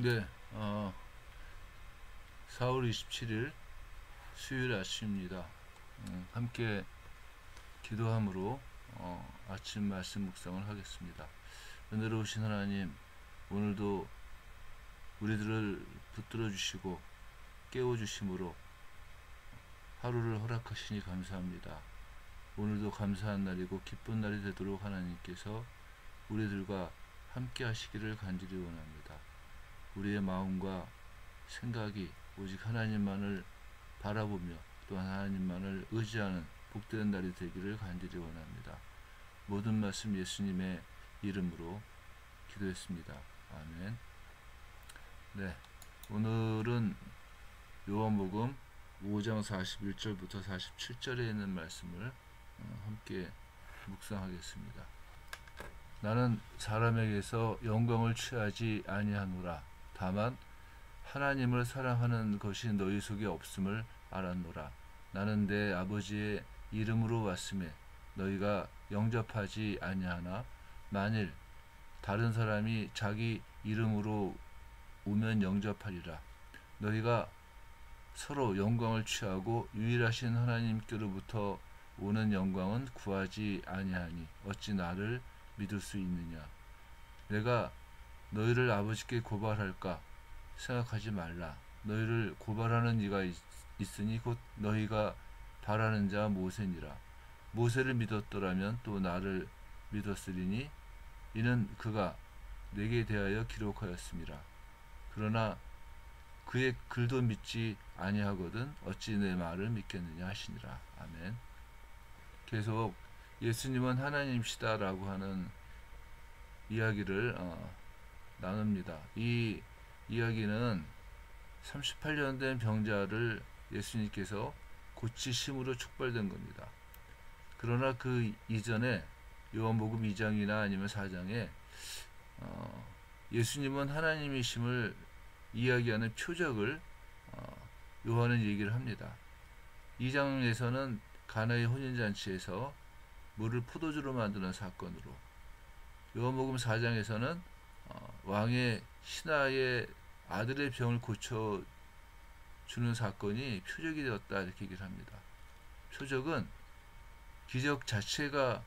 네, 4월 27일 수요일 아침입니다. 함께 기도함으로 아침 말씀 묵상을 하겠습니다. 은혜로우신 하나님, 오늘도 우리들을 붙들어 주시고 깨워 주심으로 하루를 허락하시니 감사합니다. 오늘도 감사한 날이고 기쁜 날이 되도록 하나님께서 우리들과 함께 하시기를 간절히 원합니다. 우리의 마음과 생각이 오직 하나님만을 바라보며 또 하나님만을 의지하는 복된 날이 되기를 간절히 원합니다. 모든 말씀 예수님의 이름으로 기도했습니다. 아멘. 네, 오늘은 요한복음 5장 41절부터 47절에 있는 말씀을 함께 묵상하겠습니다. 나는 사람에게서 영광을 취하지 아니하노라. 다만 하나님을 사랑하는 것이 너희 속에 없음을 알았노라. 나는 내 아버지의 이름으로 왔음에 너희가 영접하지 아니하나 만일 다른 사람이 자기 이름으로 오면 영접하리라. 너희가 서로 영광을 취하고 유일하신 하나님께로부터 오는 영광은 구하지 아니하니 어찌 나를 믿을 수 있느냐. 내가 너희를 아버지께 고발할까 생각하지 말라. 너희를 고발하는 이가 있으니 곧 너희가 바라는 자 모세니라. 모세를 믿었더라면 또 나를 믿었으리니 이는 그가 내게 대하여 기록하였음이라. 그러나 그의 글도 믿지 아니하거든 어찌 내 말을 믿겠느냐 하시니라. 아멘. 계속 예수님은 하나님이시다라고 하는 이야기를 나눕니다. 이 이야기는 38년 된 병자를 예수님께서 고치심으로 촉발된 겁니다. 그러나 그 이전에 요한복음 2장이나 아니면 4장에 예수님은 하나님이심을 이야기하는 표적을 요한은 얘기를 합니다. 2장에서는 가나의 혼인잔치에서 물을 포도주로 만드는 사건으로, 요한복음 4장에서는 왕의 신하의 아들의 병을 고쳐주는 사건이 표적이 되었다 이렇게 얘기를 합니다. 표적은 기적 자체가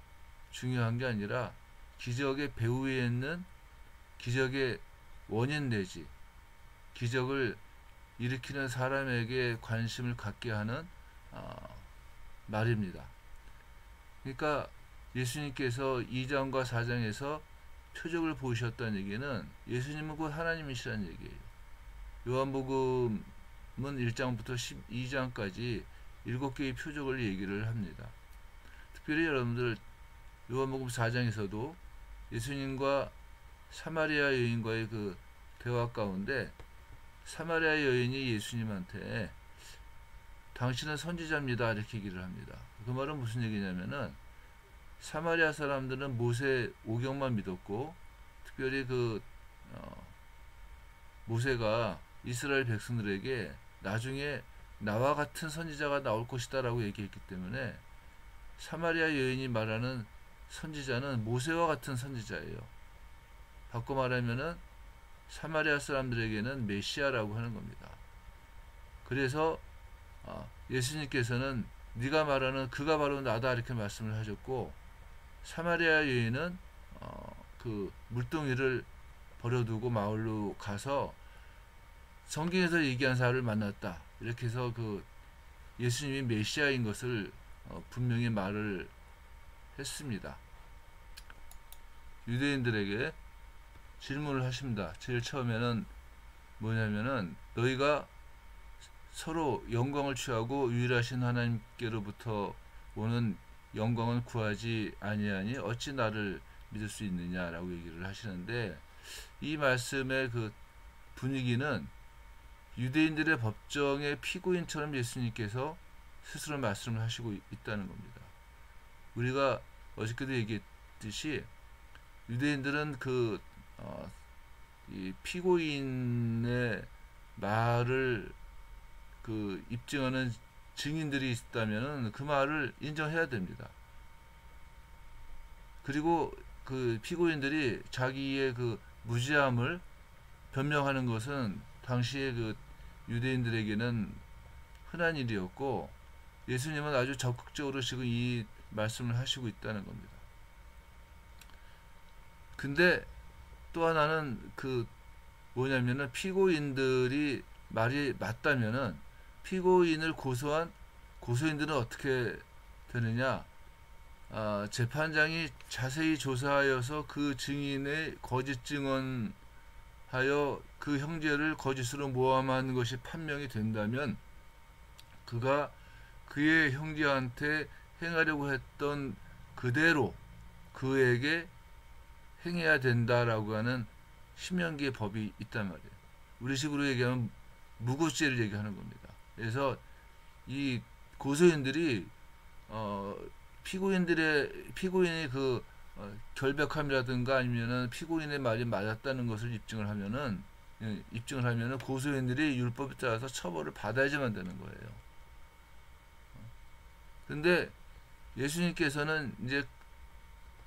중요한 게 아니라 기적의 배후에 있는 기적의 원인 내지 기적을 일으키는 사람에게 관심을 갖게 하는 말입니다. 그러니까 예수님께서 2장과 4장에서 표적을 보이셨다는 얘기는 예수님은 곧 하나님이시라는 얘기예요. 요한복음은 1장부터 12장까지 7개의 표적을 얘기를 합니다. 특별히 여러분들 요한복음 4장에서도 예수님과 사마리아 여인과의 그 대화 가운데 사마리아 여인이 예수님한테 당신은 선지자입니다 이렇게 얘기를 합니다. 그 말은 무슨 얘기냐면은 사마리아 사람들은 모세 오경만 믿었고 특별히 모세가 이스라엘 백성들에게 나중에 나와 같은 선지자가 나올 것이다 라고 얘기했기 때문에 사마리아 여인이 말하는 선지자는 모세와 같은 선지자예요. 바꿔 말하면은 사마리아 사람들에게는 메시아라고 하는 겁니다. 그래서 예수님께서는 네가 말하는 그가 바로 나다 이렇게 말씀을 하셨고, 사마리아 여인은 그 물동이를 버려두고 마을로 가서 성경에서 얘기한 사람을 만났다 이렇게 해서 그 예수님이 메시아인 것을 분명히 말을 했습니다. 유대인들에게 질문을 하십니다. 제일 처음에는 뭐냐면은 너희가 서로 영광을 취하고 유일하신 하나님께로부터 오는 영광을 구하지 아니하니 어찌 나를 믿을 수 있느냐라고 얘기를 하시는데, 이 말씀의 그 분위기는 유대인들의 법정의 피고인처럼 예수님께서 스스로 말씀을 하시고 있다는 겁니다. 우리가 어저께도 얘기했듯이 유대인들은 이 피고인의 말을 입증하는 증인들이 있다면 그 말을 인정해야 됩니다. 그리고 그 피고인들이 자기의 그 무죄함을 변명하는 것은 당시의 그 유대인들에게는 흔한 일이었고, 예수님은 아주 적극적으로 지금 이 말씀을 하시고 있다는 겁니다. 근데 또 하나는 그 뭐냐면은, 피고인들이 말이 맞다면은 피고인을 고소한 고소인들은 어떻게 되느냐? 재판장이 자세히 조사하여서 그 증인의 거짓 증언하여 그 형제를 거짓으로 모함한 것이 판명이 된다면, 그가 그의 형제한테 행하려고 했던 그대로 그에게 행해야 된다라고 하는 신명기의 법이 있단 말이에요. 우리 식으로 얘기하면 무고죄를 얘기하는 겁니다. 그래서 이 고소인들이 피고인의 그 결백함이라든가 아니면은 피고인의 말이 맞았다는 것을 입증을 하면은 고소인들이 율법에 따라서 처벌을 받아야지만 되는 거예요. 근데 예수님께서는 이제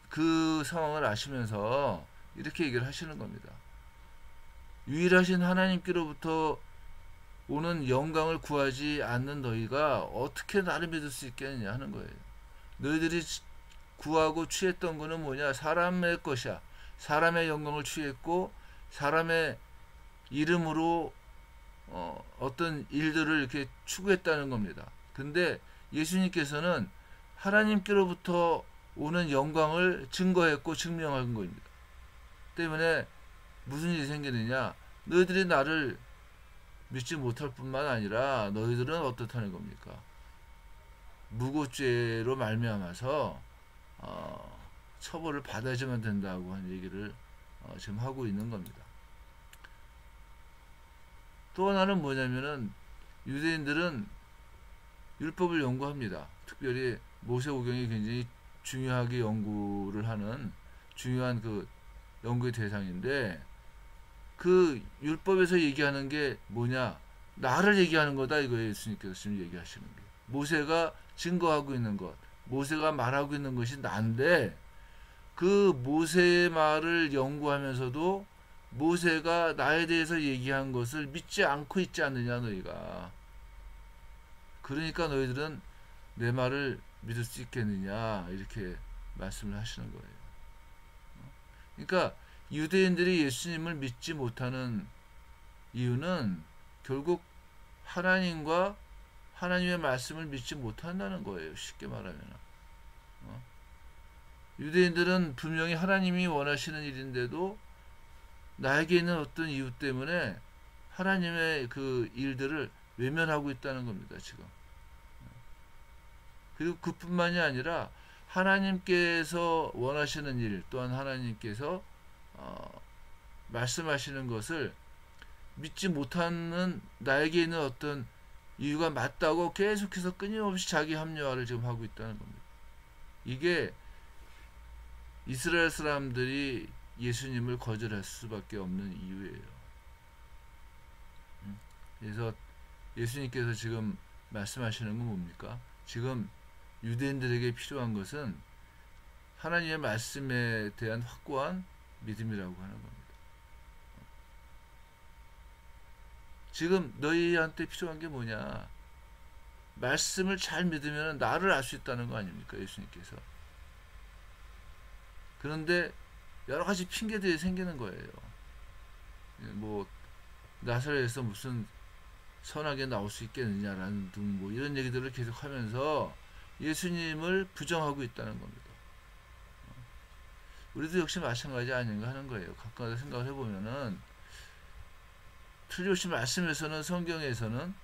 그 상황을 아시면서 이렇게 얘기를 하시는 겁니다. 유일하신 하나님께로부터 오는 영광을 구하지 않는 너희가 어떻게 나를 믿을 수 있겠느냐 하는 거예요. 너희들이 구하고 취했던 거는 뭐냐? 사람의 것이야. 사람의 영광을 취했고 사람의 이름으로 어떤 일들을 이렇게 추구했다는 겁니다. 근데 예수님께서는 하나님께로부터 오는 영광을 증거했고 증명한 겁니다. 때문에 무슨 일이 생기느냐? 너희들이 나를 믿지 못할 뿐만 아니라 너희들은 어떻다는 겁니까? 무고죄로 말미암아서 처벌을 받아야지만 된다고 하는 얘기를 지금 하고 있는 겁니다. 또 하나는 뭐냐면은, 유대인들은 율법을 연구합니다. 특별히 모세오경이 굉장히 중요하게 연구를 하는 중요한 그 연구의 대상인데, 그 율법에서 얘기하는 게 뭐냐? 나를 얘기하는 거다, 이거예요. 예수님께서 지금 얘기하시는 게. 모세가 증거하고 있는 것, 모세가 말하고 있는 것이 난데, 그 모세의 말을 연구하면서도 모세가 나에 대해서 얘기한 것을 믿지 않고 있지 않느냐, 너희가. 그러니까 너희들은 내 말을 믿을 수 있겠느냐, 이렇게 말씀을 하시는 거예요. 그러니까 유대인들이 예수님을 믿지 못하는 이유는 결국 하나님과 하나님의 말씀을 믿지 못한다는 거예요. 쉽게 말하면. 유대인들은 분명히 하나님이 원하시는 일인데도 나에게 있는 어떤 이유 때문에 하나님의 그 일들을 외면하고 있다는 겁니다, 지금. 그리고 그뿐만이 아니라 하나님께서 원하시는 일, 또한 하나님께서 말씀하시는 것을 믿지 못하는 나에게 있는 어떤 이유가 맞다고 계속해서 끊임없이 자기 합리화를 지금 하고 있다는 겁니다. 이게 이스라엘 사람들이 예수님을 거절할 수밖에 없는 이유예요. 그래서 예수님께서 지금 말씀하시는 건 뭡니까? 지금 유대인들에게 필요한 것은 하나님의 말씀에 대한 확고한 믿음이라고 하는 겁니다. 지금 너희한테 필요한 게 뭐냐? 말씀을 잘 믿으면 나를 알 수 있다는 거 아닙니까? 예수님께서. 그런데 여러 가지 핑계들이 생기는 거예요. 뭐 나사렛에서 무슨 선하게 나올 수 있겠느냐라는 등 뭐 이런 얘기들을 계속하면서 예수님을 부정하고 있다는 겁니다. 우리도 역시 마찬가지 아닌가 하는 거예요. 가끔가다 생각을 해보면은, 틀림없이 말씀에서는, 성경에서는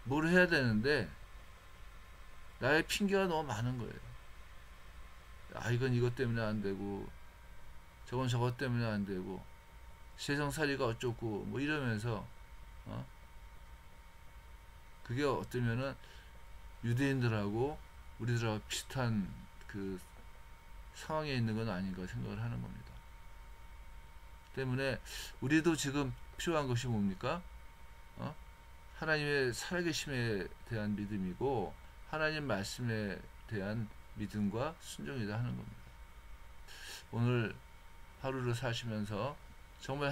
뭘 해야 되는데 나의 핑계가 너무 많은 거예요. 이건 이것 때문에 안 되고 저건 저것 때문에 안 되고 세상살이가 어쩌고 뭐 이러면서 그게 어쩌면은 유대인들하고 우리들하고 비슷한 그 상황에 있는 건 아닌가 생각을 하는 겁니다. 때문에 우리도 지금 필요한 것이 뭡니까? 하나님의 살아계심에 대한 믿음이고 하나님 말씀에 대한 믿음과 순종이다 하는 겁니다. 오늘 하루를 사시면서 정말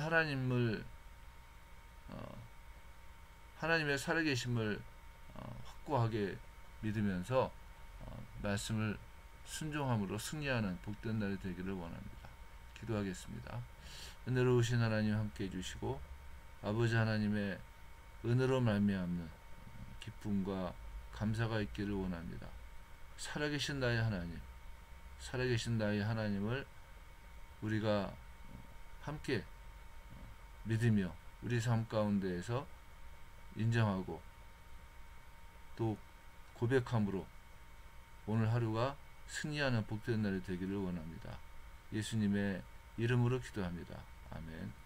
하나님의 살아계심을 확고하게 믿으면서 말씀을 순종함으로 승리하는 복된 날이 되기를 원합니다. 기도하겠습니다. 은혜로우신 하나님 함께 해주시고 아버지 하나님의 은혜로 말미암는 기쁨과 감사가 있기를 원합니다. 살아계신 나의 하나님, 살아계신 나의 하나님을 우리가 함께 믿으며 우리 삶 가운데에서 인정하고 또 고백함으로 오늘 하루가 승리하는 복된 날이 되기를 원합니다. 예수님의 이름으로 기도합니다. 아멘.